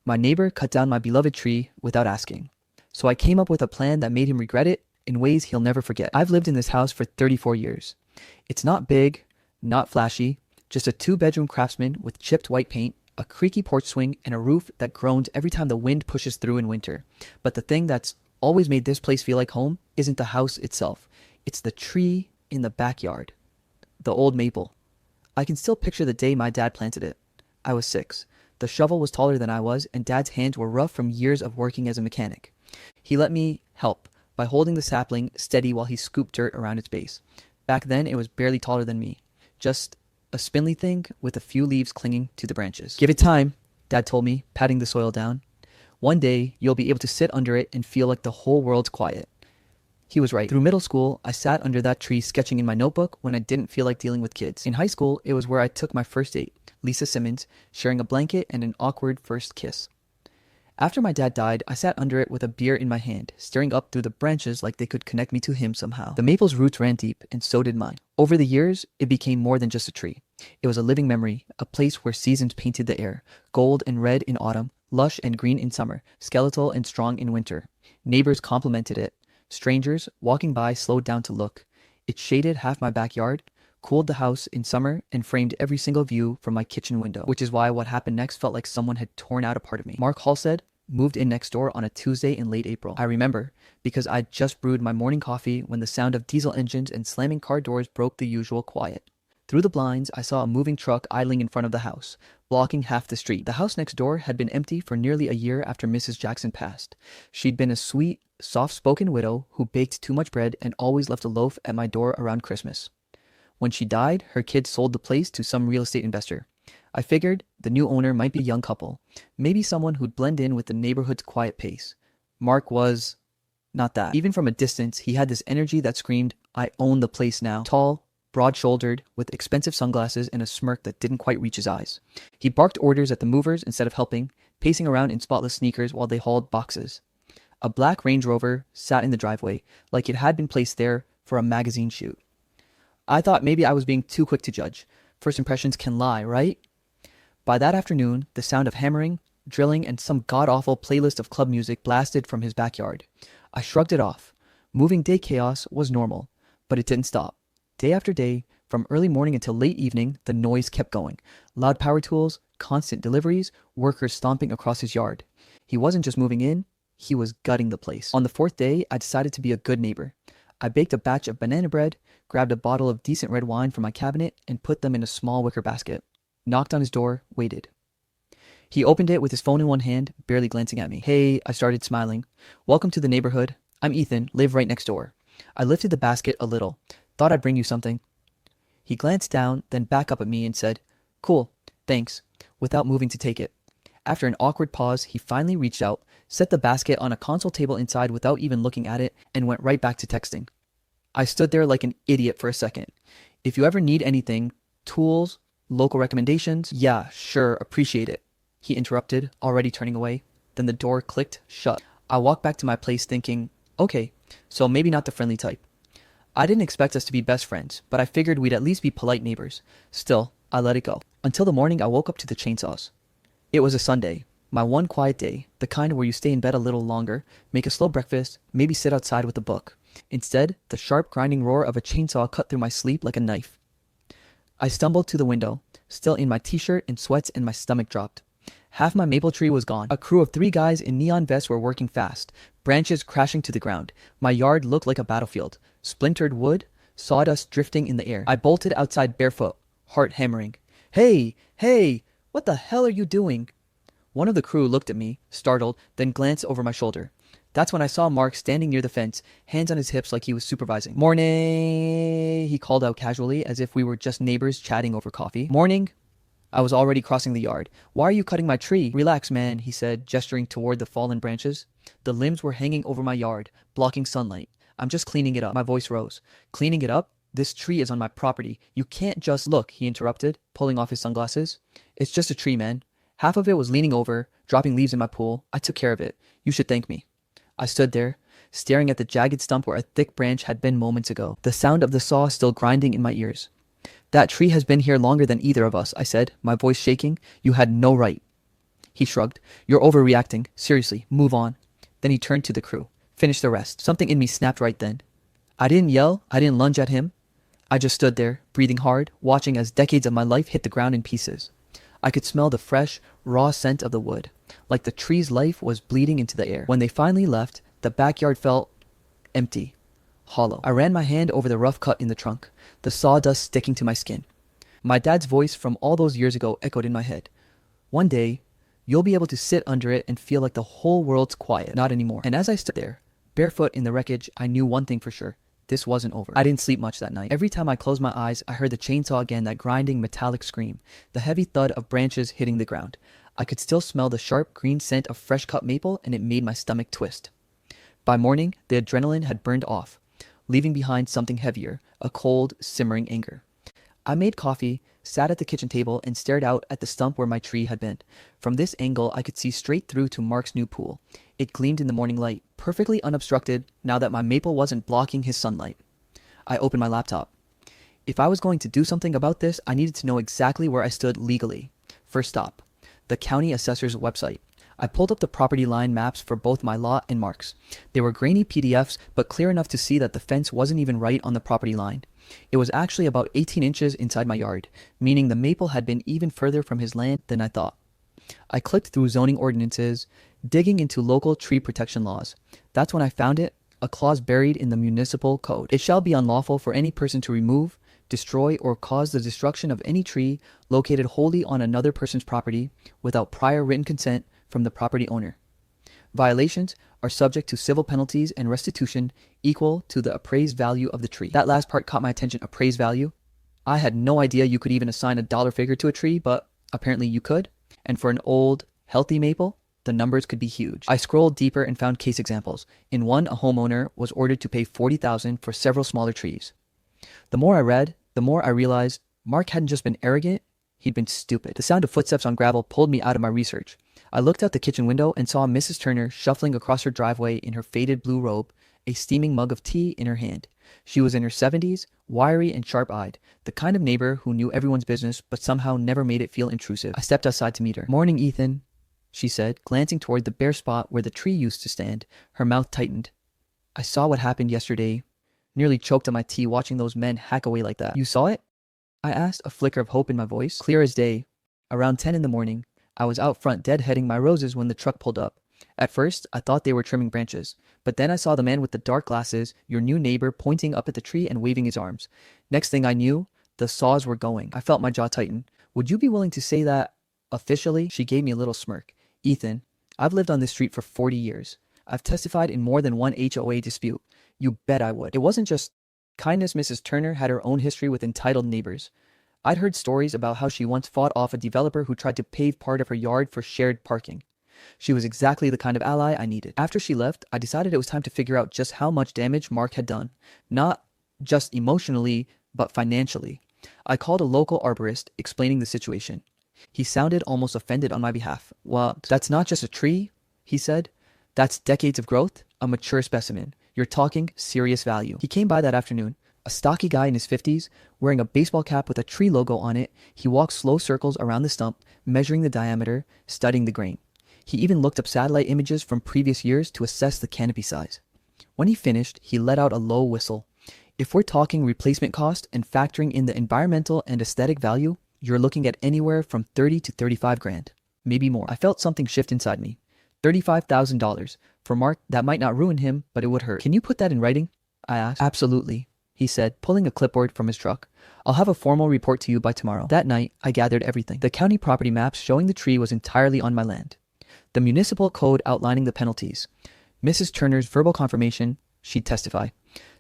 My neighbor cut down my beloved tree without asking. So I came up with a plan that made him regret it in ways he'll never forget. I've lived in this house for 34 years. It's not big, not flashy, just a 2-bedroom craftsman with chipped white paint, a creaky porch swing, and a roof that groans every time the wind pushes through in winter. But the thing that's always made this place feel like home isn't the house itself. It's the tree in the backyard. The old maple. I can still picture the day my dad planted it. I was 6. The shovel was taller than I was, and Dad's hands were rough from years of working as a mechanic. He let me help by holding the sapling steady while he scooped dirt around its base. Back then, it was barely taller than me. Just a spindly thing with a few leaves clinging to the branches. Give it time, Dad told me, patting the soil down. One day, you'll be able to sit under it and feel like the whole world's quiet. He was right. Through middle school, I sat under that tree sketching in my notebook when I didn't feel like dealing with kids. In high school, it was where I took my first date, Lisa Simmons, sharing a blanket and an awkward first kiss. After my dad died, I sat under it with a beer in my hand, staring up through the branches like they could connect me to him somehow. The maple's roots ran deep, and so did mine. Over the years, it became more than just a tree. It was a living memory, a place where seasons painted the air, gold and red in autumn, lush and green in summer, skeletal and strong in winter. Neighbors complimented it. Strangers, walking by, slowed down to look. It shaded half my backyard, cooled the house in summer, and framed every single view from my kitchen window, which is why what happened next felt like someone had torn out a part of me. Mark Halstead moved in next door on a Tuesday in late April. I remember, because I'd just brewed my morning coffee when the sound of diesel engines and slamming car doors broke the usual quiet. Through the blinds, I saw a moving truck idling in front of the house, blocking half the street. The house next door had been empty for nearly a year after Mrs. Jackson passed. She'd been a sweet, soft-spoken widow who baked too much bread and always left a loaf at my door around Christmas. When she died, her kids sold the place to some real estate investor. I figured the new owner might be a young couple, maybe someone who'd blend in with the neighborhood's quiet pace. Mark was not that. Even from a distance, he had this energy that screamed, I own the place now. Tall, broad-shouldered, with expensive sunglasses and a smirk that didn't quite reach his eyes. He barked orders at the movers instead of helping, pacing around in spotless sneakers while they hauled boxes. A black Range Rover sat in the driveway, like it had been placed there for a magazine shoot. I thought maybe I was being too quick to judge. First impressions can lie, right? By that afternoon, the sound of hammering, drilling, and some god-awful playlist of club music blasted from his backyard. I shrugged it off. Moving day chaos was normal, but it didn't stop. Day after day, from early morning until late evening, the noise kept going. Loud power tools, constant deliveries, workers stomping across his yard. He wasn't just moving in, he was gutting the place. On the 4th day, I decided to be a good neighbor. I baked a batch of banana bread, grabbed a bottle of decent red wine from my cabinet, and put them in a small wicker basket. Knocked on his door, waited. He opened it with his phone in one hand, barely glancing at me. Hey, I started smiling. Welcome to the neighborhood. I'm Ethan, live right next door. I lifted the basket a little. Thought I'd bring you something. He glanced down, then back up at me and said, Cool, thanks, without moving to take it. After an awkward pause, he finally reached out, set the basket on a console table inside without even looking at it, and went right back to texting. I stood there like an idiot for a second. If you ever need anything, tools, local recommendations, yeah, sure, appreciate it. He interrupted, already turning away. Then the door clicked shut. I walked back to my place thinking, okay, so maybe not the friendly type. I didn't expect us to be best friends, but I figured we'd at least be polite neighbors. Still, I let it go. Until the morning I woke up to the chainsaws. It was a Sunday, my one quiet day, the kind where you stay in bed a little longer, make a slow breakfast, maybe sit outside with a book. Instead, the sharp grinding roar of a chainsaw cut through my sleep like a knife. I stumbled to the window, still in my t-shirt and sweats, and my stomach dropped. Half my maple tree was gone. A crew of 3 guys in neon vests were working fast, branches crashing to the ground. My yard looked like a battlefield. Splintered wood, sawdust drifting in the air. I bolted outside barefoot, heart hammering. Hey, what the hell are you doing? One of the crew looked at me, startled, then glanced over my shoulder. That's when I saw Mark standing near the fence, hands on his hips like he was supervising. Morning, he called out casually, as if we were just neighbors chatting over coffee. Morning. I was already crossing the yard. Why are you cutting my tree? Relax, man, he said, gesturing toward the fallen branches. The limbs were hanging over my yard, blocking sunlight. I'm just cleaning it up. My voice rose. Cleaning it up? This tree is on my property. You can't just look, he interrupted, pulling off his sunglasses. It's just a tree, man. Half of it was leaning over, dropping leaves in my pool. I took care of it. You should thank me. I stood there, staring at the jagged stump where a thick branch had been moments ago, the sound of the saw still grinding in my ears. That tree has been here longer than either of us, I said, my voice shaking. You had no right. He shrugged. You're overreacting. Seriously, move on. Then he turned to the crew. Finish the rest. Something in me snapped right then. I didn't yell. I didn't lunge at him. I just stood there, breathing hard, watching as decades of my life hit the ground in pieces. I could smell the fresh, raw scent of the wood, like the tree's life was bleeding into the air. When they finally left, the backyard felt empty, hollow. I ran my hand over the rough cut in the trunk, the sawdust sticking to my skin. My dad's voice from all those years ago echoed in my head. One day, you'll be able to sit under it and feel like the whole world's quiet. Not anymore. And as I stood there, barefoot in the wreckage, I knew one thing for sure. This wasn't over. I didn't sleep much that night. Every time I closed my eyes, I heard the chainsaw again, that grinding metallic scream, the heavy thud of branches hitting the ground. I could still smell the sharp green scent of fresh cut maple, and it made my stomach twist. By morning, the adrenaline had burned off, leaving behind something heavier, a cold, simmering anger. I made coffee, sat at the kitchen table, and stared out at the stump where my tree had been. From this angle, I could see straight through to Mark's new pool. It gleamed in the morning light, perfectly unobstructed now that my maple wasn't blocking his sunlight. I opened my laptop. If I was going to do something about this, I needed to know exactly where I stood legally. First stop, the county assessor's website. I pulled up the property line maps for both my lot and Mark's. They were grainy PDFs, but clear enough to see that the fence wasn't even right on the property line. It was actually about 18 inches inside my yard, meaning the maple had been even further from his land than I thought. I clicked through zoning ordinances, digging into local tree protection laws. That's when I found it, a clause buried in the municipal code. It shall be unlawful for any person to remove, destroy, or cause the destruction of any tree located wholly on another person's property without prior written consent from the property owner. Violations are subject to civil penalties and restitution equal to the appraised value of the tree. That last part caught my attention, appraised value. I had no idea you could even assign a dollar figure to a tree, but apparently you could. And for an old, healthy maple, the numbers could be huge. I scrolled deeper and found case examples. In one, a homeowner was ordered to pay $40,000 for several smaller trees. The more I read, the more I realized Mark hadn't just been arrogant, he'd been stupid. The sound of footsteps on gravel pulled me out of my research. I looked out the kitchen window and saw Mrs. Turner shuffling across her driveway in her faded blue robe, a steaming mug of tea in her hand. She was in her 70s, wiry and sharp-eyed, the kind of neighbor who knew everyone's business but somehow never made it feel intrusive. I stepped outside to meet her. "Morning, Ethan," she said, glancing toward the bare spot where the tree used to stand. Her mouth tightened. "I saw what happened yesterday. Nearly choked on my tea watching those men hack away like that." "You saw it?" I asked, a flicker of hope in my voice. "Clear as day. Around 10 in the morning. I was out front deadheading my roses when the truck pulled up. At first, I thought they were trimming branches, but then I saw the man with the dark glasses, your new neighbor, pointing up at the tree and waving his arms. Next thing I knew, the saws were going." I felt my jaw tighten. "Would you be willing to say that officially?" She gave me a little smirk. "Ethan, I've lived on this street for 40 years. I've testified in more than one HOA dispute. You bet I would." It wasn't just kindness. Mrs. Turner had her own history with entitled neighbors. I'd heard stories about how she once fought off a developer who tried to pave part of her yard for shared parking. She was exactly the kind of ally I needed. After she left, I decided it was time to figure out just how much damage Mark had done. Not just emotionally, but financially. I called a local arborist, explaining the situation. He sounded almost offended on my behalf. "Well, that's not just a tree," he said. "That's decades of growth, a mature specimen. You're talking serious value." He came by that afternoon. A stocky guy in his 50s, wearing a baseball cap with a tree logo on it. He walked slow circles around the stump, measuring the diameter, studying the grain. He even looked up satellite images from previous years to assess the canopy size. When he finished, he let out a low whistle. "If we're talking replacement cost and factoring in the environmental and aesthetic value, you're looking at anywhere from 30 to 35 grand. Maybe more." I felt something shift inside me. $35,000. For Mark, that might not ruin him, but it would hurt. "Can you put that in writing?" I asked. "Absolutely," he said, pulling a clipboard from his truck. "I'll have a formal report to you by tomorrow." That night, I gathered everything. The county property maps showing the tree was entirely on my land. The municipal code outlining the penalties. Mrs. Turner's verbal confirmation, she'd testify.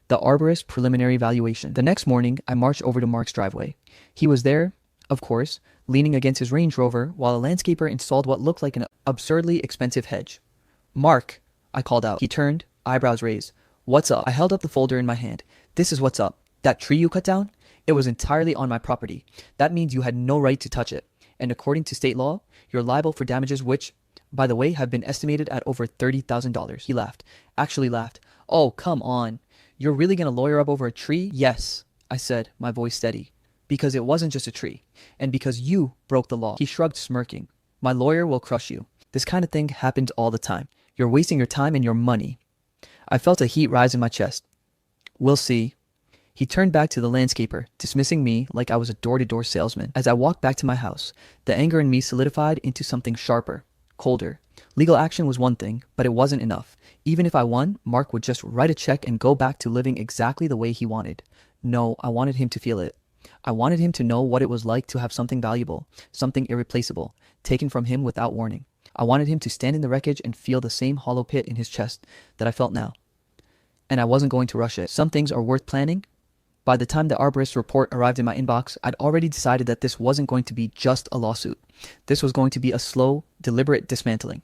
The arborist's preliminary valuation. The next morning, I marched over to Mark's driveway. He was there, of course, leaning against his Range Rover while a landscaper installed what looked like an absurdly expensive hedge. "Mark," I called out. He turned, eyebrows raised. "What's up?" I held up the folder in my hand. "This is what's up. That tree you cut down? It was entirely on my property. That means you had no right to touch it. And according to state law, you're liable for damages which, by the way, have been estimated at over $30,000. He laughed. Actually laughed. "Oh, come on. You're really going to lawyer up over a tree?" "Yes," I said, my voice steady. "Because it wasn't just a tree. And because you broke the law." He shrugged, smirking. My lawyer will crush you. This kind of thing happens all the time. You're wasting your time and your money. I felt a heat rise in my chest. We'll see. He turned back to the landscaper, dismissing me like I was a door-to-door salesman. As I walked back to my house, the anger in me solidified into something sharper, colder. Legal action was one thing, but it wasn't enough. Even if I won, Mark would just write a check and go back to living exactly the way he wanted. No, I wanted him to feel it. I wanted him to know what it was like to have something valuable, something irreplaceable, taken from him without warning. I wanted him to stand in the wreckage and feel the same hollow pit in his chest that I felt now. And I wasn't going to rush it. Some things are worth planning. By the time the arborist's report arrived in my inbox, I'd already decided that this wasn't going to be just a lawsuit. This was going to be a slow, deliberate dismantling.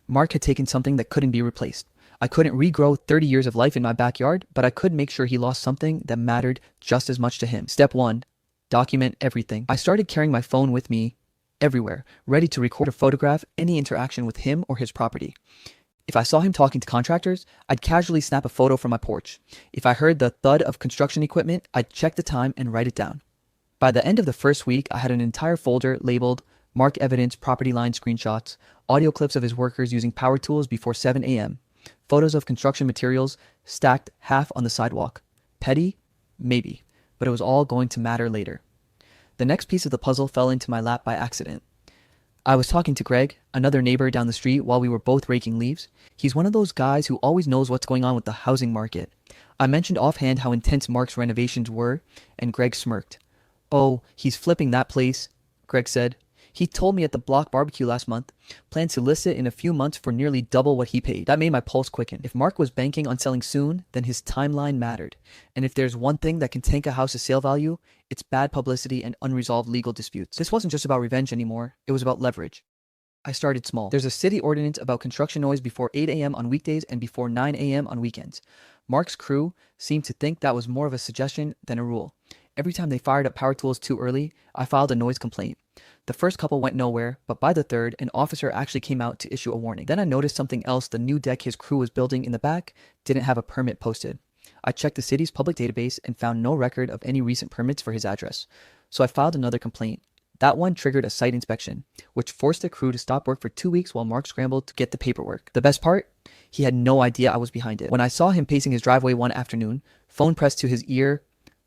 Mark had taken something that couldn't be replaced. I couldn't regrow 30 years of life in my backyard, but I could make sure he lost something that mattered just as much to him. Step 1. Document everything. I started carrying my phone with me everywhere, ready to record or photograph any interaction with him or his property. If I saw him talking to contractors, I'd casually snap a photo from my porch. If I heard the thud of construction equipment, I'd check the time and write it down. By the end of the first week, I had an entire folder labeled Mark Evidence Property Line Screenshots, audio clips of his workers using power tools before 7 a.m., photos of construction materials stacked half on the sidewalk. Petty? Maybe, but it was all going to matter later. The next piece of the puzzle fell into my lap by accident. I was talking to Greg, another neighbor down the street, while we were both raking leaves. He's one of those guys who always knows what's going on with the housing market. I mentioned offhand how intense Mark's renovations were, and Greg smirked. "Oh, he's flipping that place," Greg said. "He told me at the block barbecue last month, plans to list it in a few months for nearly double what he paid." That made my pulse quicken. If Mark was banking on selling soon, then his timeline mattered. And if there's one thing that can tank a house's sale value, it's bad publicity and unresolved legal disputes. This wasn't just about revenge anymore, it was about leverage. I started small. There's a city ordinance about construction noise before 8 a.m. on weekdays and before 9 a.m. on weekends. Mark's crew seemed to think that was more of a suggestion than a rule. Every time they fired up power tools too early, I filed a noise complaint. The first couple went nowhere, but by the third, an officer actually came out to issue a warning. Then I noticed something else. The new deck his crew was building in the back didn't have a permit posted. I checked the city's public database and found no record of any recent permits for his address. So I filed another complaint. That one triggered a site inspection, which forced the crew to stop work for 2 weeks while Mark scrambled to get the paperwork. The best part? He had no idea I was behind it. When I saw him pacing his driveway one afternoon, phone pressed to his ear,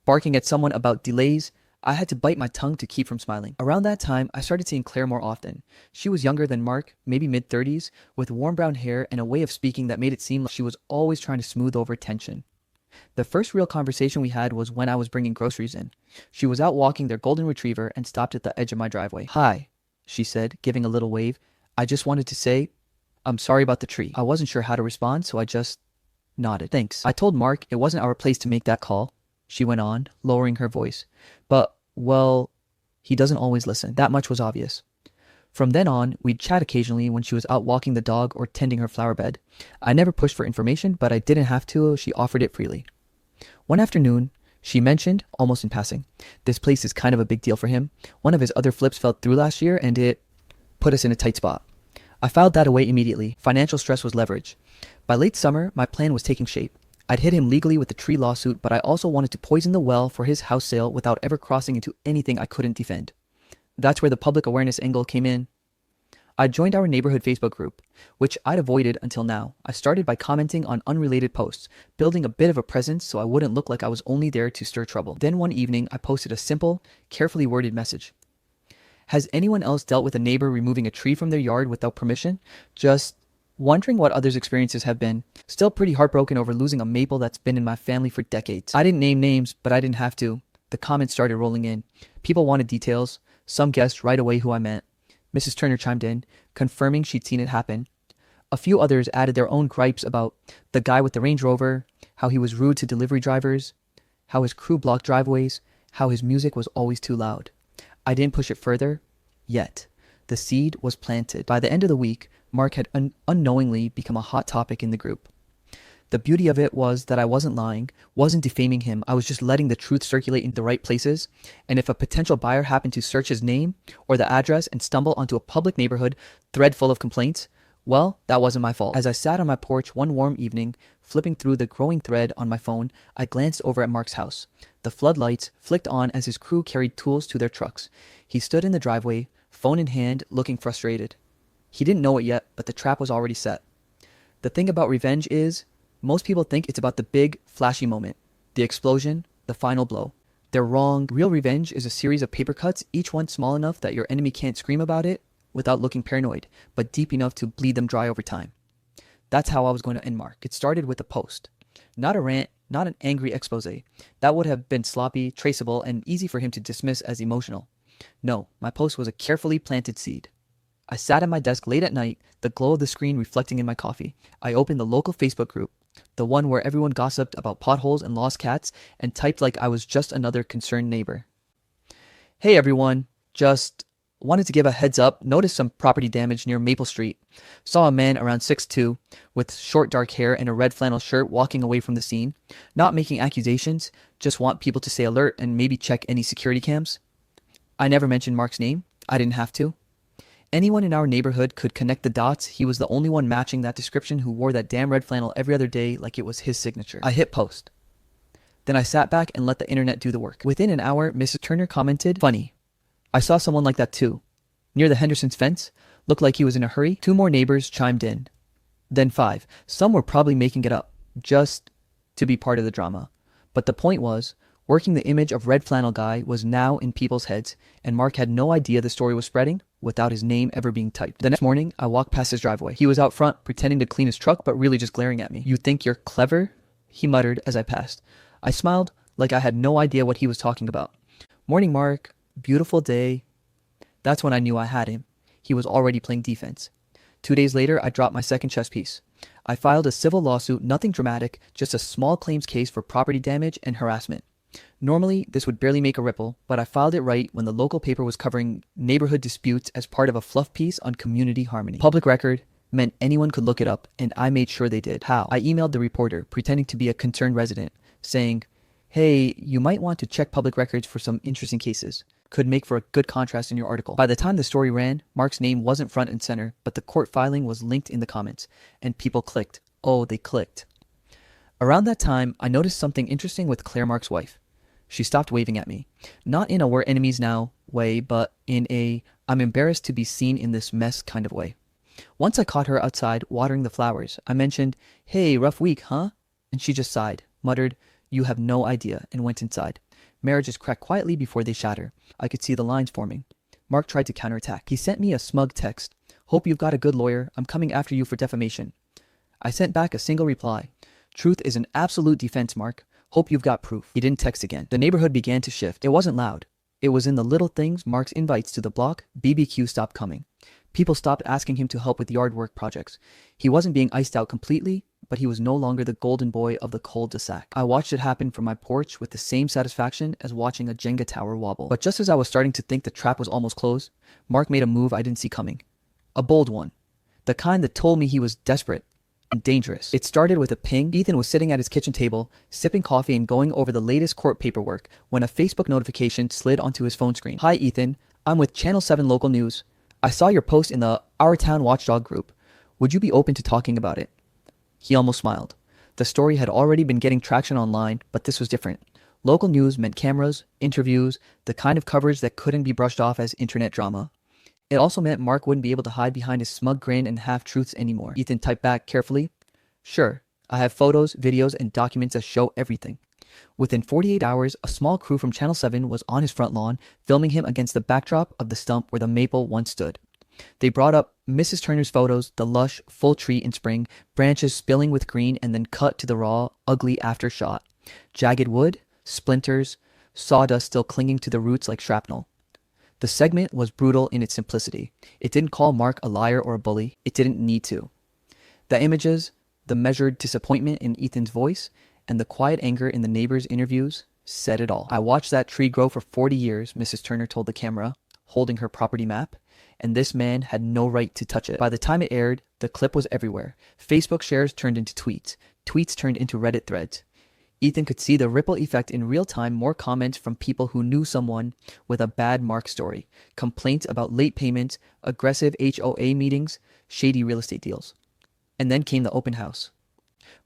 barking at someone about delays, I had to bite my tongue to keep from smiling. Around that time, I started seeing Claire more often. She was younger than Mark, maybe mid-30s, with warm brown hair and a way of speaking that made it seem like she was always trying to smooth over tension. The first real conversation we had was when I was bringing groceries in. She was out walking their golden retriever and stopped at the edge of my driveway. "Hi," she said, giving a little wave. "I just wanted to say, I'm sorry about the tree." I wasn't sure how to respond, so I just nodded. "Thanks. I told Mark it wasn't our place to make that call," she went on, lowering her voice. "But, well, he doesn't always listen." That much was obvious. From then on, we'd chat occasionally when she was out walking the dog or tending her flower bed. I never pushed for information, but I didn't have to. She offered it freely. One afternoon, she mentioned, almost in passing, this place is kind of a big deal for him. One of his other flips fell through last year, and it put us in a tight spot. I filed that away immediately. Financial stress was leverage. By late summer, my plan was taking shape. I'd hit him legally with the tree lawsuit, but I also wanted to poison the well for his house sale without ever crossing into anything I couldn't defend. That's where the public awareness angle came in. I joined our neighborhood Facebook group, which I'd avoided until now. I started by commenting on unrelated posts, building a bit of a presence so I wouldn't look like I was only there to stir trouble. Then one evening, I posted a simple, carefully worded message. Has anyone else dealt with a neighbor removing a tree from their yard without permission? Just wondering what others' experiences have been. Still pretty heartbroken over losing a maple that's been in my family for decades. I didn't name names, but I didn't have to. The comments started rolling in. People wanted details. Some guessed right away who I meant. Mrs. Turner chimed in, confirming she'd seen it happen. A few others added their own gripes about the guy with the Range Rover, how he was rude to delivery drivers, how his crew blocked driveways, how his music was always too loud. I didn't push it further, yet. The seed was planted. By the end of the week, Mark had unknowingly become a hot topic in the group. The beauty of it was that I wasn't lying, wasn't defaming him. I was just letting the truth circulate in the right places. And if a potential buyer happened to search his name or the address and stumble onto a public neighborhood thread full of complaints, well, that wasn't my fault. As I sat on my porch one warm evening, flipping through the growing thread on my phone, I glanced over at Mark's house. The floodlights flicked on as his crew carried tools to their trucks. He stood in the driveway, phone in hand, looking frustrated. He didn't know it yet, but the trap was already set. The thing about revenge is, most people think it's about the big, flashy moment, the explosion, the final blow. They're wrong. Real revenge is a series of paper cuts, each one small enough that your enemy can't scream about it without looking paranoid, but deep enough to bleed them dry over time. That's how I was going to end Mark. It started with a post. Not a rant, not an angry expose. That would have been sloppy, traceable, and easy for him to dismiss as emotional. No, my post was a carefully planted seed. I sat at my desk late at night, the glow of the screen reflecting in my coffee. I opened the local Facebook group, the one where everyone gossiped about potholes and lost cats, and typed like I was just another concerned neighbor. Hey everyone, just wanted to give a heads up. Noticed some property damage near Maple Street. Saw a man around 6'2", with short dark hair and a red flannel shirt walking away from the scene. Not making accusations, just want people to stay alert and maybe check any security cams. I never mentioned Mark's name. I didn't have to. Anyone in our neighborhood could connect the dots. He was the only one matching that description who wore that damn red flannel every other day like it was his signature. I hit post. Then I sat back and let the internet do the work. Within an hour, Mrs. Turner commented, "Funny. I saw someone like that too. Near the Henderson's fence. Looked like he was in a hurry." 2 more neighbors chimed in. Then 5. Some were probably making it up, just to be part of the drama. But the point was, working the image of red flannel guy was now in people's heads, and Mark had no idea the story was spreading without his name ever being typed. The next morning, I walked past his driveway. He was out front, pretending to clean his truck, but really just glaring at me. "You think you're clever?" he muttered as I passed. I smiled like I had no idea what he was talking about. "Morning, Mark. Beautiful day." That's when I knew I had him. He was already playing defense. 2 days later, I dropped my second chess piece. I filed a civil lawsuit, nothing dramatic, just a small claims case for property damage and harassment. Normally, this would barely make a ripple, but I filed it right when the local paper was covering neighborhood disputes as part of a fluff piece on community harmony. Public record meant anyone could look it up, and I made sure they did. How? I emailed the reporter, pretending to be a concerned resident, saying, "Hey, you might want to check public records for some interesting cases. Could make for a good contrast in your article." By the time the story ran, Mark's name wasn't front and center, but the court filing was linked in the comments, and people clicked. Oh, they clicked. Around that time, I noticed something interesting with Claire, Mark's wife. She stopped waving at me. Not in a "we're enemies now" way, but in a "I'm embarrassed to be seen in this mess" kind of way. Once I caught her outside watering the flowers. I mentioned, "Hey, rough week, huh?" And she just sighed, muttered, "You have no idea," and went inside. Marriages crack quietly before they shatter. I could see the lines forming. Mark tried to counterattack. He sent me a smug text. "Hope you've got a good lawyer. I'm coming after you for defamation." I sent back a single reply. "Truth is an absolute defense, Mark. Hope you've got proof." He didn't text again. The neighborhood began to shift. It wasn't loud. It was in the little things. Mark's invites to the block, BBQ stopped coming. People stopped asking him to help with yard work projects. He wasn't being iced out completely, but he was no longer the golden boy of the cul-de-sac. I watched it happen from my porch with the same satisfaction as watching a Jenga tower wobble. But just as I was starting to think the trap was almost closed, Mark made a move I didn't see coming. A bold one. The kind that told me he was desperate and dangerous. It started with a ping. Ethan was sitting at his kitchen table, sipping coffee and going over the latest court paperwork when a Facebook notification slid onto his phone screen. "Hi, Ethan. I'm with Channel 7 Local News. I saw your post in the Our Town Watchdog group. Would you be open to talking about it?" He almost smiled. The story had already been getting traction online, but this was different. Local news meant cameras, interviews, the kind of coverage that couldn't be brushed off as internet drama. It also meant Mark wouldn't be able to hide behind his smug grin and half-truths anymore. Ethan typed back carefully, "Sure, I have photos, videos, and documents that show everything." Within 48 hours, a small crew from Channel 7 was on his front lawn, filming him against the backdrop of the stump where the maple once stood. They brought up Mrs. Turner's photos, the lush, full tree in spring, branches spilling with green, and then cut to the raw, ugly aftershot. Jagged wood, splinters, sawdust still clinging to the roots like shrapnel. The segment was brutal in its simplicity. It didn't call Mark a liar or a bully. It didn't need to. The images, the measured disappointment in Ethan's voice, and the quiet anger in the neighbors' interviews said it all. "I watched that tree grow for 40 years, Mrs. Turner told the camera, holding her property map, and this man had no right to touch it." By the time it aired, the clip was everywhere. Facebook shares turned into tweets. Tweets turned into Reddit threads. Ethan could see the ripple effect in real time, more comments from people who knew someone with a bad Mark story, complaints about late payments, aggressive HOA meetings, shady real estate deals. And then came the open house.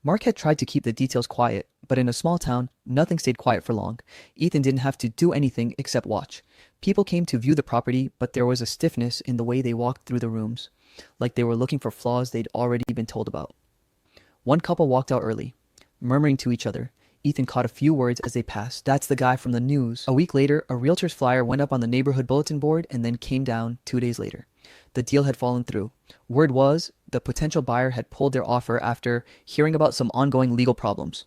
Mark had tried to keep the details quiet, But in a small town, nothing stayed quiet for long. Ethan didn't have to do anything except watch. People came to view the property, but there was a stiffness in the way they walked through the rooms, like they were looking for flaws they'd already been told about. One couple walked out early, murmuring to each other. Ethan caught a few words as they passed. "That's the guy from the news." A week later, a realtor's flyer went up on the neighborhood bulletin board and then came down 2 days later. The deal had fallen through. Word was the potential buyer had pulled their offer after hearing about some ongoing legal problems.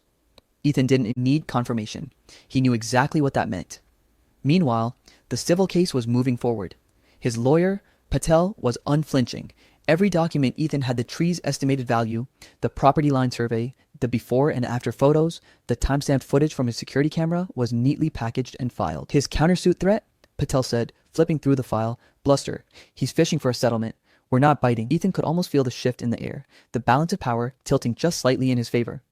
Ethan didn't need confirmation. He knew exactly what that meant. Meanwhile, the civil case was moving forward. His lawyer, Patel, was unflinching. Every document Ethan had: the tree's estimated value, the property line survey, the before and after photos, the timestamped footage from his security camera was neatly packaged and filed. His countersuit threat, Patel said, flipping through the file, "Bluster. He's fishing for a settlement. We're not biting." Ethan could almost feel the shift in the air, the balance of power tilting just slightly in his favor.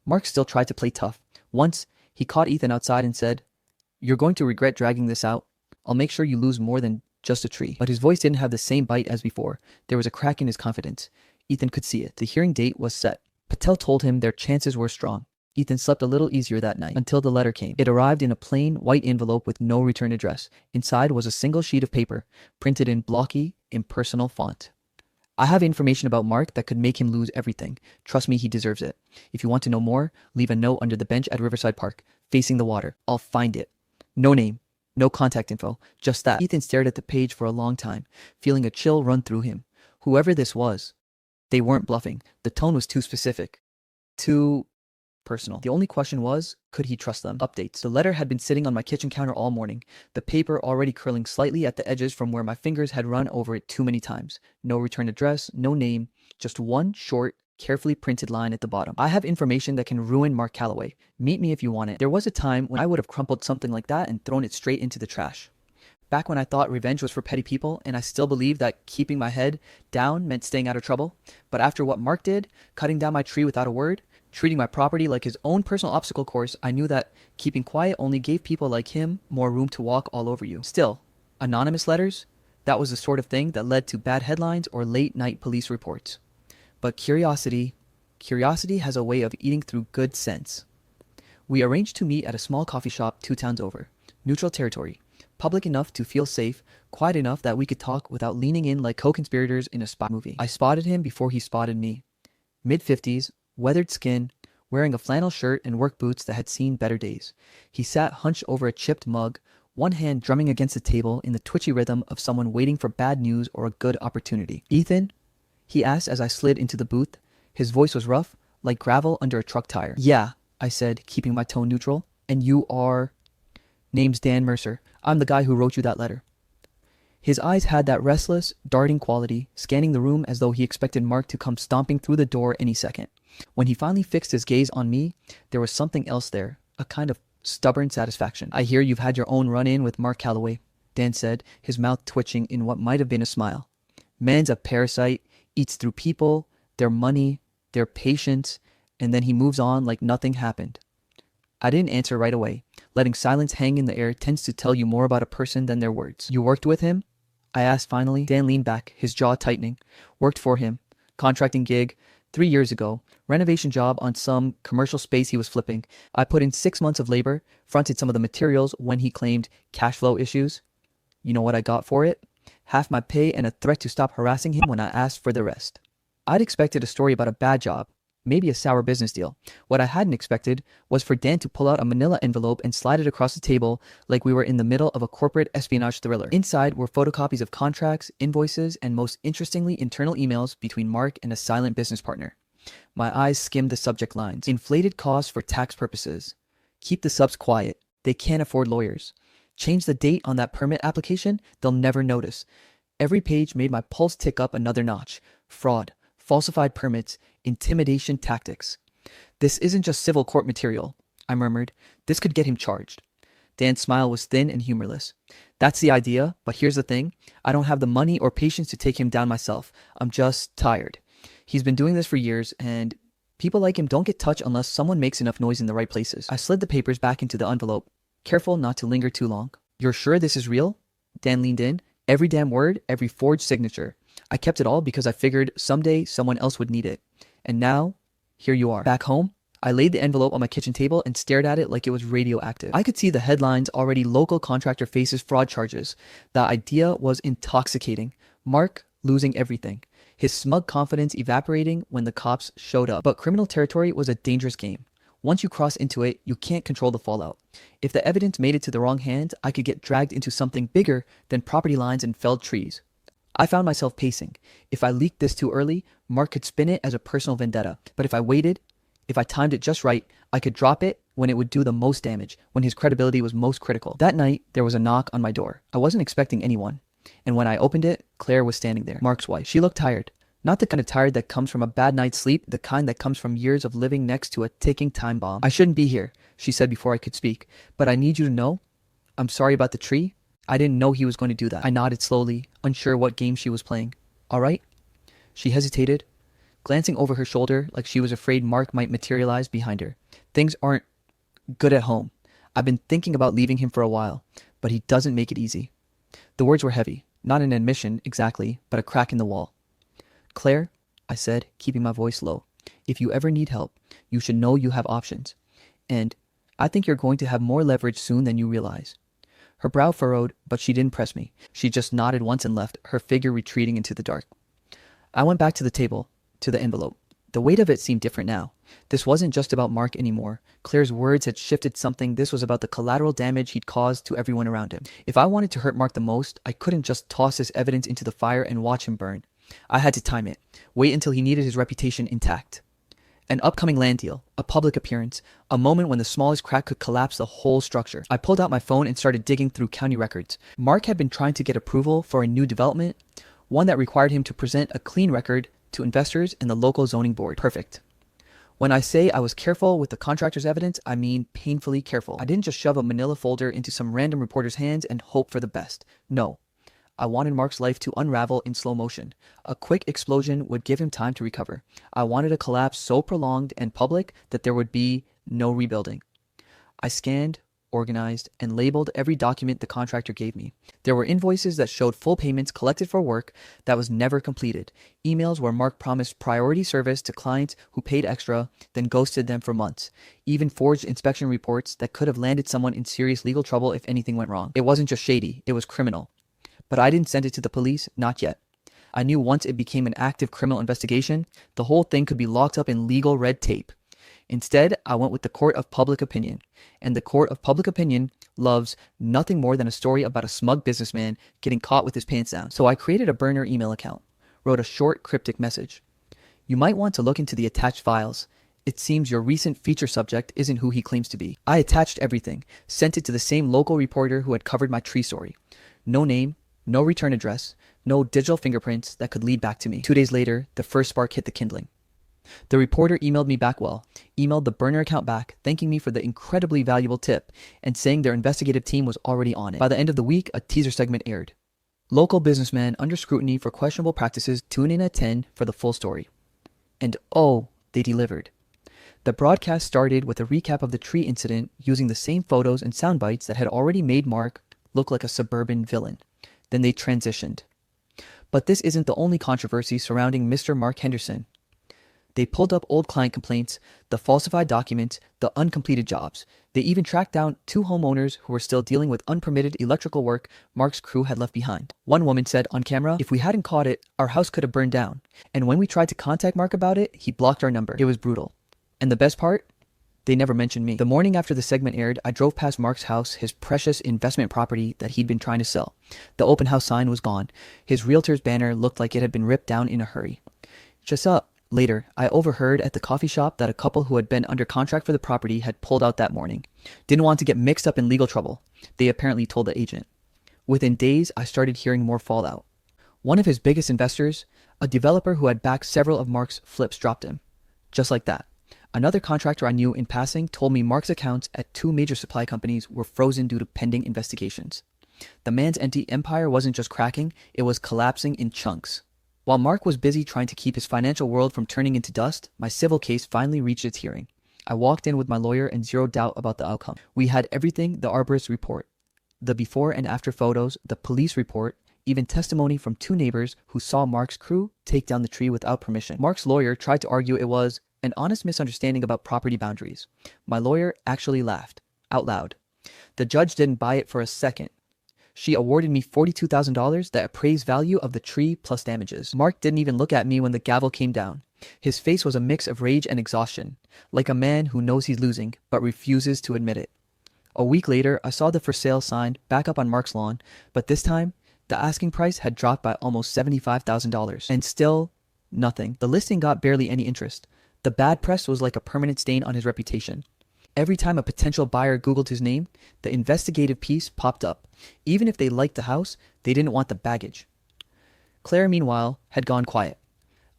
Mark still tried to play tough. Once, he caught Ethan outside and said, "You're going to regret dragging this out. I'll make sure you lose more than just a tree." But his voice didn't have the same bite as before. There was a crack in his confidence. Ethan could see it. The hearing date was set. Patel told him their chances were strong. Ethan slept a little easier that night, until the letter came. It arrived in a plain, white envelope with no return address. Inside was a single sheet of paper, printed in blocky, impersonal font. "I have information about Mark that could make him lose everything. Trust me, he deserves it. If you want to know more, leave a note under the bench at Riverside Park, facing the water. I'll find it." No name, no contact info, just that. Ethan stared at the page for a long time, feeling a chill run through him. Whoever this was, they weren't bluffing. The tone was too specific, too personal. The only question was, could he trust them? Updates. The letter had been sitting on my kitchen counter all morning, the paper already curling slightly at the edges from where my fingers had run over it too many times. No return address, no name, just one short, carefully printed line at the bottom. "I have information that can ruin Mark Calloway. Meet me if you want it." There was a time when I would have crumpled something like that and thrown it straight into the trash. Back when I thought revenge was for petty people, and I still believed that keeping my head down meant staying out of trouble. But after what Mark did, cutting down my tree without a word, treating my property like his own personal obstacle course, I knew that keeping quiet only gave people like him more room to walk all over you. Still, anonymous letters? That was the sort of thing that led to bad headlines or late-night police reports. But curiosity has a way of eating through good sense. We arranged to meet at a small coffee shop 2 towns over. Neutral territory. Public enough to feel safe, quiet enough that we could talk without leaning in like co-conspirators in a spy movie. I spotted him before he spotted me. Mid-50s, weathered skin, wearing a flannel shirt and work boots that had seen better days. He sat hunched over a chipped mug, one hand drumming against the table in the twitchy rhythm of someone waiting for bad news or a good opportunity. "Ethan?" he asked as I slid into the booth. His voice was rough, like gravel under a truck tire. "Yeah," I said, keeping my tone neutral. "And you are?" "Name's Dan Mercer. I'm the guy who wrote you that letter." His eyes had that restless, darting quality, scanning the room as though he expected Mark to come stomping through the door any second. When he finally fixed his gaze on me, there was something else there, a kind of stubborn satisfaction. "I hear you've had your own run-in with Mark Calloway," Dan said, his mouth twitching in what might have been a smile. "Man's a parasite, eats through people, their money, their patience, and then he moves on like nothing happened." I didn't answer right away. Letting silence hang in the air tends to tell you more about a person than their words. "You worked with him?" I asked finally. Dan leaned back, his jaw tightening. "Worked for him. Contracting gig. 3 years ago. Renovation job on some commercial space he was flipping. I put in 6 months of labor, fronted some of the materials when he claimed cash flow issues. You know what I got for it? Half my pay and a threat to stop harassing him when I asked for the rest." I'd expected a story about a bad job, maybe a sour business deal. What I hadn't expected was for Dan to pull out a manila envelope and slide it across the table like we were in the middle of a corporate espionage thriller. Inside were photocopies of contracts, invoices, and most interestingly, internal emails between Mark and a silent business partner. My eyes skimmed the subject lines. "Inflated costs for tax purposes. Keep the subs quiet. They can't afford lawyers. Change the date on that permit application. They'll never notice." Every page made my pulse tick up another notch. Fraud, falsified permits, intimidation tactics. "This isn't just civil court material," I murmured. "This could get him charged." Dan's smile was thin and humorless. "That's the idea, but here's the thing. I don't have the money or patience to take him down myself. I'm just tired. He's been doing this for years, and people like him don't get touched unless someone makes enough noise in the right places." I slid the papers back into the envelope, careful not to linger too long. "You're sure this is real?" Dan leaned in. "Every damn word, every forged signature. I kept it all because I figured someday someone else would need it. And now, here you are." "Back home?" I laid the envelope on my kitchen table and stared at it like it was radioactive. I could see the headlines already: local contractor faces fraud charges. The idea was intoxicating. Mark losing everything. His smug confidence evaporating when the cops showed up. But criminal territory was a dangerous game. Once you cross into it, you can't control the fallout. If the evidence made it to the wrong hands, I could get dragged into something bigger than property lines and felled trees. I found myself pacing. If I leaked this too early, Mark could spin it as a personal vendetta. But if I waited, if I timed it just right, I could drop it when it would do the most damage, when his credibility was most critical. That night, there was a knock on my door. I wasn't expecting anyone. And when I opened it, Claire was standing there, Mark's wife. She looked tired. Not the kind of tired that comes from a bad night's sleep, the kind that comes from years of living next to a ticking time bomb. "I shouldn't be here," she said before I could speak, "but I need you to know, I'm sorry about the tree. I didn't know he was going to do that." I nodded slowly, unsure what game she was playing. "All right?" She hesitated, glancing over her shoulder like she was afraid Mark might materialize behind her. "Things aren't good at home. I've been thinking about leaving him for a while, but he doesn't make it easy." The words were heavy, not an admission exactly, but a crack in the wall. "Claire," I said, keeping my voice low, "if you ever need help, you should know you have options. And I think you're going to have more leverage soon than you realize." Her brow furrowed, but she didn't press me. She just nodded once and left, her figure retreating into the dark. I went back to the table, to the envelope. The weight of it seemed different now. This wasn't just about Mark anymore. Claire's words had shifted something. This was about the collateral damage he'd caused to everyone around him. If I wanted to hurt Mark the most, I couldn't just toss this evidence into the fire and watch him burn. I had to time it, wait until he needed his reputation intact. An upcoming land deal, a public appearance, a moment when the smallest crack could collapse the whole structure. I pulled out my phone and started digging through county records. Mark had been trying to get approval for a new development, one that required him to present a clean record to investors and the local zoning board. Perfect. When I say I was careful with the contractor's evidence, I mean painfully careful. I didn't just shove a manila folder into some random reporter's hands and hope for the best. No. I wanted Mark's life to unravel in slow motion. A quick explosion would give him time to recover. I wanted a collapse so prolonged and public that there would be no rebuilding. I scanned, organized, and labeled every document the contractor gave me. There were invoices that showed full payments collected for work that was never completed. Emails where Mark promised priority service to clients who paid extra, then ghosted them for months. Even forged inspection reports that could have landed someone in serious legal trouble if anything went wrong. It wasn't just shady, it was criminal. But I didn't send it to the police, not yet. I knew once it became an active criminal investigation, the whole thing could be locked up in legal red tape. Instead, I went with the court of public opinion. And the court of public opinion loves nothing more than a story about a smug businessman getting caught with his pants down. So I created a burner email account, wrote a short cryptic message. "You might want to look into the attached files. It seems your recent feature subject isn't who he claims to be." I attached everything, sent it to the same local reporter who had covered my tree story. No name, no return address, no digital fingerprints that could lead back to me. 2 days later, the first spark hit the kindling. The reporter emailed me back emailed the burner account back, thanking me for the incredibly valuable tip and saying their investigative team was already on it. By the end of the week, a teaser segment aired. Local businessman under scrutiny for questionable practices, tune in at 10 for the full story. And oh, they delivered. The broadcast started with a recap of the tree incident using the same photos and sound bites that had already made Mark look like a suburban villain. Then they transitioned. But this isn't the only controversy surrounding Mr. Mark Henderson. They pulled up old client complaints, the falsified documents, the uncompleted jobs. They even tracked down 2 homeowners who were still dealing with unpermitted electrical work Mark's crew had left behind. One woman said on camera, "If we hadn't caught it, our house could have burned down. And when we tried to contact Mark about it, he blocked our number." It was brutal. And the best part? They never mentioned me. The morning after the segment aired, I drove past Mark's house, his precious investment property that he'd been trying to sell. The open house sign was gone. His realtor's banner looked like it had been ripped down in a hurry. Just up. Later, I overheard at the coffee shop that a couple who had been under contract for the property had pulled out that morning. Didn't want to get mixed up in legal trouble, they apparently told the agent. Within days, I started hearing more fallout. One of his biggest investors, a developer who had backed several of Mark's flips, dropped him. Just like that. Another contractor I knew in passing told me Mark's accounts at 2 major supply companies were frozen due to pending investigations. The man's empty empire wasn't just cracking, it was collapsing in chunks. While Mark was busy trying to keep his financial world from turning into dust, my civil case finally reached its hearing. I walked in with my lawyer and zero doubt about the outcome. We had everything: the arborist report, the before and after photos, the police report, even testimony from 2 neighbors who saw Mark's crew take down the tree without permission. Mark's lawyer tried to argue it was An honest misunderstanding about property boundaries. My lawyer actually laughed out loud. The judge didn't buy it for a second. She awarded me $42,000, the appraised value of the tree plus damages. Mark didn't even look at me when the gavel came down. His face was a mix of rage and exhaustion, like a man who knows he's losing but refuses to admit it. A week later, I saw the for sale sign back up on Mark's lawn, but this time, the asking price had dropped by almost $75,000. And still, nothing. The listing got barely any interest. The bad press was like a permanent stain on his reputation. Every time a potential buyer Googled his name, the investigative piece popped up. Even if they liked the house, they didn't want the baggage. Claire, meanwhile, had gone quiet.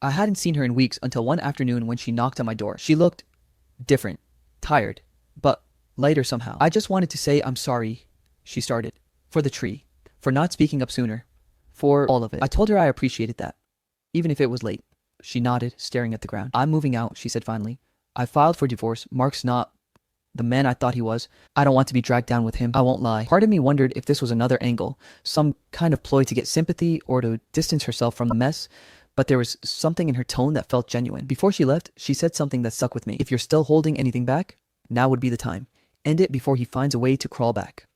I hadn't seen her in weeks until one afternoon when she knocked on my door. She looked different, tired, but lighter somehow. I just wanted to say I'm sorry, she started, for the tree, for not speaking up sooner, for all of it. I told her I appreciated that, even if it was late. She nodded, staring at the ground. I'm moving out, she said finally. I filed for divorce. Mark's not the man I thought he was. I don't want to be dragged down with him. I won't lie. Part of me wondered if this was another angle, some kind of ploy to get sympathy or to distance herself from the mess, but there was something in her tone that felt genuine. Before she left, she said something that stuck with me. If you're still holding anything back, now would be the time. End it before he finds a way to crawl back.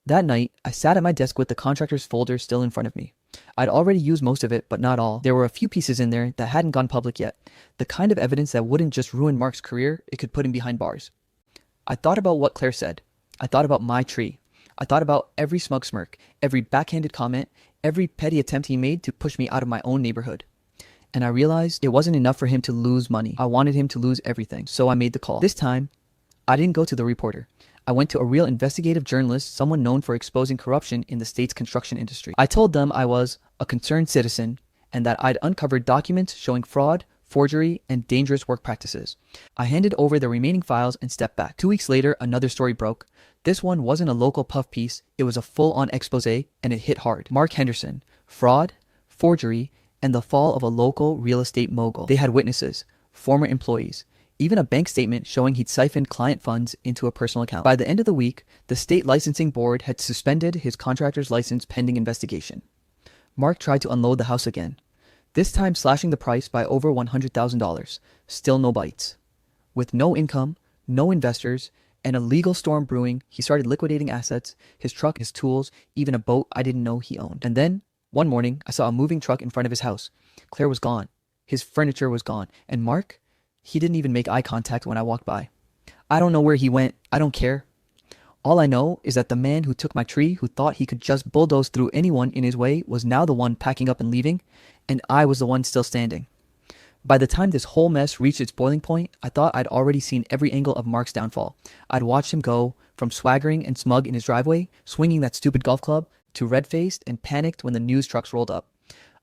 That night, I sat at my desk with the contractor's folder still in front of me. I'd already used most of it, but not all. There were a few pieces in there that hadn't gone public yet. The kind of evidence that wouldn't just ruin Mark's career, it could put him behind bars. I thought about what Claire said. I thought about my tree. I thought about every smug smirk, every backhanded comment, every petty attempt he made to push me out of my own neighborhood. And I realized it wasn't enough for him to lose money. I wanted him to lose everything. So I made the call. This time, I didn't go to the reporter. I went to a real investigative journalist, someone known for exposing corruption in the state's construction industry. I told them I was a concerned citizen and that I'd uncovered documents showing fraud, forgery, and dangerous work practices. I handed over the remaining files and stepped back. 2 weeks later, another story broke. This one wasn't a local puff piece, it was a full-on expose, and it hit hard. Mark Henderson, fraud, forgery, and the fall of a local real estate mogul. They had witnesses, former employees, even a bank statement showing he'd siphoned client funds into a personal account. By the end of the week, the state licensing board had suspended his contractor's license pending investigation. Mark tried to unload the house again, this time slashing the price by over $100,000. Still no bites. With no income, no investors, and a legal storm brewing, he started liquidating assets, his truck, his tools, even a boat I didn't know he owned. And then, one morning, I saw a moving truck in front of his house. Claire was gone. His furniture was gone. And Mark? He didn't even make eye contact when I walked by. I don't know where he went. I don't care. All I know is that the man who took my tree, who thought he could just bulldoze through anyone in his way, was now the one packing up and leaving, and I was the one still standing. By the time this whole mess reached its boiling point, I thought I'd already seen every angle of Mark's downfall. I'd watched him go from swaggering and smug in his driveway, swinging that stupid golf club, to red-faced and panicked when the news trucks rolled up.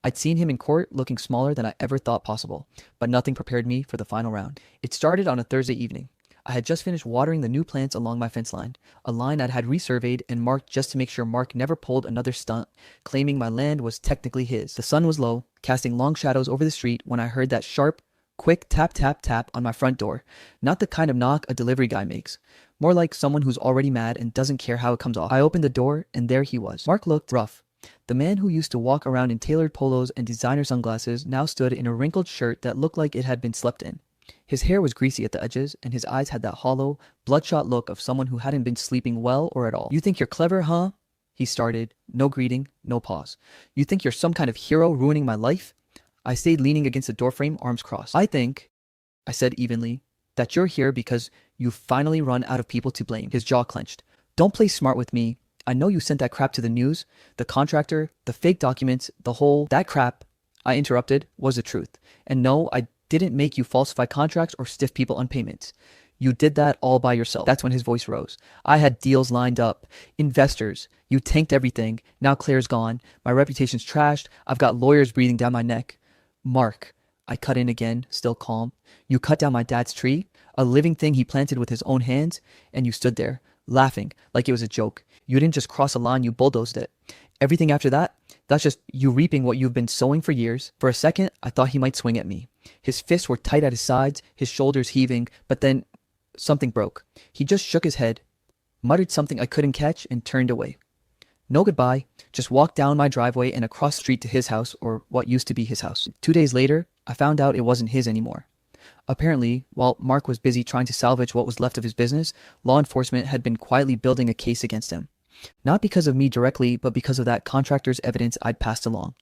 I'd seen him in court looking smaller than I ever thought possible, but nothing prepared me for the final round. It started on a Thursday evening. I had just finished watering the new plants along my fence line, a line I'd had resurveyed and marked just to make sure Mark never pulled another stunt, claiming my land was technically his. The sun was low, casting long shadows over the street when I heard that sharp, quick tap tap tap on my front door, not the kind of knock a delivery guy makes, more like someone who's already mad and doesn't care how it comes off. I opened the door and there he was. Mark looked rough. The man who used to walk around in tailored polos and designer sunglasses now stood in a wrinkled shirt that looked like it had been slept in. His hair was greasy at the edges, and his eyes had that hollow, bloodshot look of someone who hadn't been sleeping well or at all. "You think you're clever, huh?" he started. No greeting, no pause. "You think you're some kind of hero ruining my life?" I stayed leaning against the doorframe, arms crossed. "I think," I said evenly, "that you're here because you've finally run out of people to blame." His jaw clenched. "Don't play smart with me. I know you sent that crap to the news. The contractor, the fake documents, the whole..." "That crap," I interrupted, "was the truth. And no, I didn't make you falsify contracts or stiff people on payments. You did that all by yourself." That's when his voice rose. "I had deals lined up. Investors. You tanked everything. Now Claire's gone. My reputation's trashed. I've got lawyers breathing down my neck." "Mark," I cut in again, still calm. "You cut down my dad's tree, a living thing he planted with his own hands, and you stood there, laughing like it was a joke. You didn't just cross a line, you bulldozed it. Everything after that, that's just you reaping what you've been sowing for years." For a second, I thought he might swing at me. His fists were tight at his sides, his shoulders heaving, but then something broke. He just shook his head, muttered something I couldn't catch, and turned away. No goodbye, just walked down my driveway and across the street to his house, or what used to be his house. 2 days later, I found out it wasn't his anymore. Apparently, while Mark was busy trying to salvage what was left of his business, law enforcement had been quietly building a case against him. Not because of me directly, but because of that contractor's evidence I'd passed along.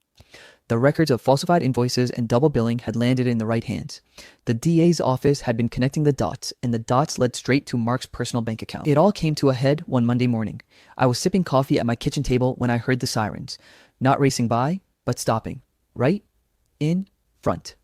The records of falsified invoices and double billing had landed in the right hands. The DA's office had been connecting the dots, and the dots led straight to Mark's personal bank account. It all came to a head one Monday morning. I was sipping coffee at my kitchen table when I heard the sirens. Not racing by, but stopping. Right in front.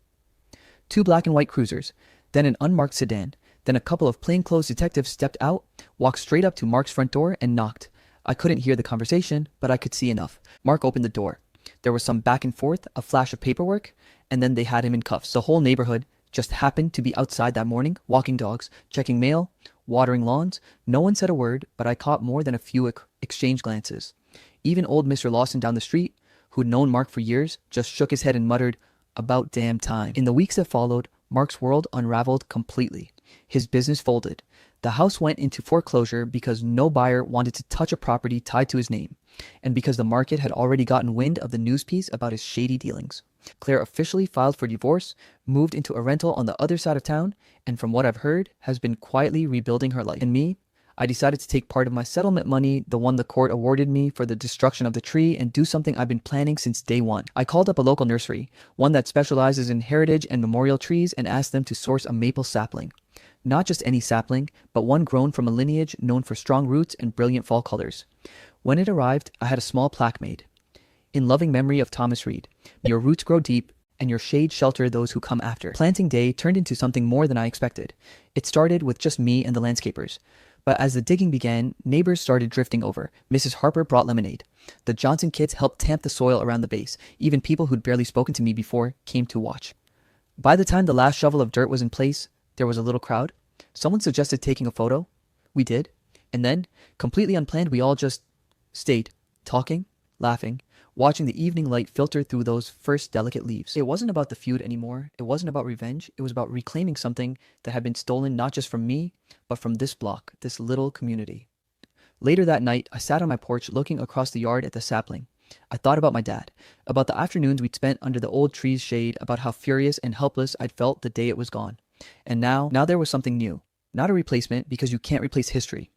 Two black and white cruisers, then an unmarked sedan, then a couple of plainclothes detectives stepped out, walked straight up to Mark's front door, and knocked. I couldn't hear the conversation, but I could see enough. Mark opened the door. There was some back and forth, a flash of paperwork, and then they had him in cuffs. The whole neighborhood just happened to be outside that morning, walking dogs, checking mail, watering lawns. No one said a word, but I caught more than a few exchanged glances. Even old Mr. Lawson down the street, who'd known Mark for years, just shook his head and muttered, "About damn time." In the weeks that followed, Mark's world unraveled completely. His business folded. The house went into foreclosure because no buyer wanted to touch a property tied to his name, and because the market had already gotten wind of the news piece about his shady dealings. Claire officially filed for divorce, moved into a rental on the other side of town, and from what I've heard, has been quietly rebuilding her life. And me, I decided to take part of my settlement money, the one the court awarded me for the destruction of the tree, and do something I've been planning since day one. I called up a local nursery, one that specializes in heritage and memorial trees, and asked them to source a maple sapling. Not just any sapling, but one grown from a lineage known for strong roots and brilliant fall colors. When it arrived, I had a small plaque made. In loving memory of Thomas Reed, your roots grow deep, and your shade shelter those who come after. Planting day turned into something more than I expected. It started with just me and the landscapers. But as the digging began, neighbors started drifting over. Mrs. Harper brought lemonade. The Johnson kids helped tamp the soil around the base. Even people who'd barely spoken to me before came to watch. By the time the last shovel of dirt was in place, there was a little crowd. Someone suggested taking a photo. We did. And then, completely unplanned, we all just stayed, talking, laughing, watching the evening light filter through those first delicate leaves. It wasn't about the feud anymore. It wasn't about revenge. It was about reclaiming something that had been stolen not just from me, but from this block, this little community. Later that night, I sat on my porch looking across the yard at the sapling. I thought about my dad, about the afternoons we'd spent under the old tree's shade, about how furious and helpless I'd felt the day it was gone. And now there was something new. Not a replacement, because you can't replace history,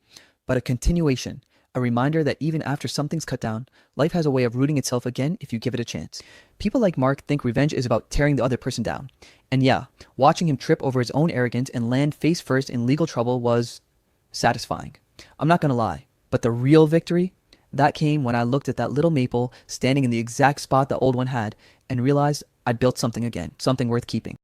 but a continuation, a reminder that even after something's cut down, life has a way of rooting itself again if you give it a chance. People like Mark think revenge is about tearing the other person down. And yeah, watching him trip over his own arrogance and land face first in legal trouble was satisfying. I'm not gonna lie, but the real victory, that came when I looked at that little maple standing in the exact spot the old one had and realized I'd built something again, something worth keeping.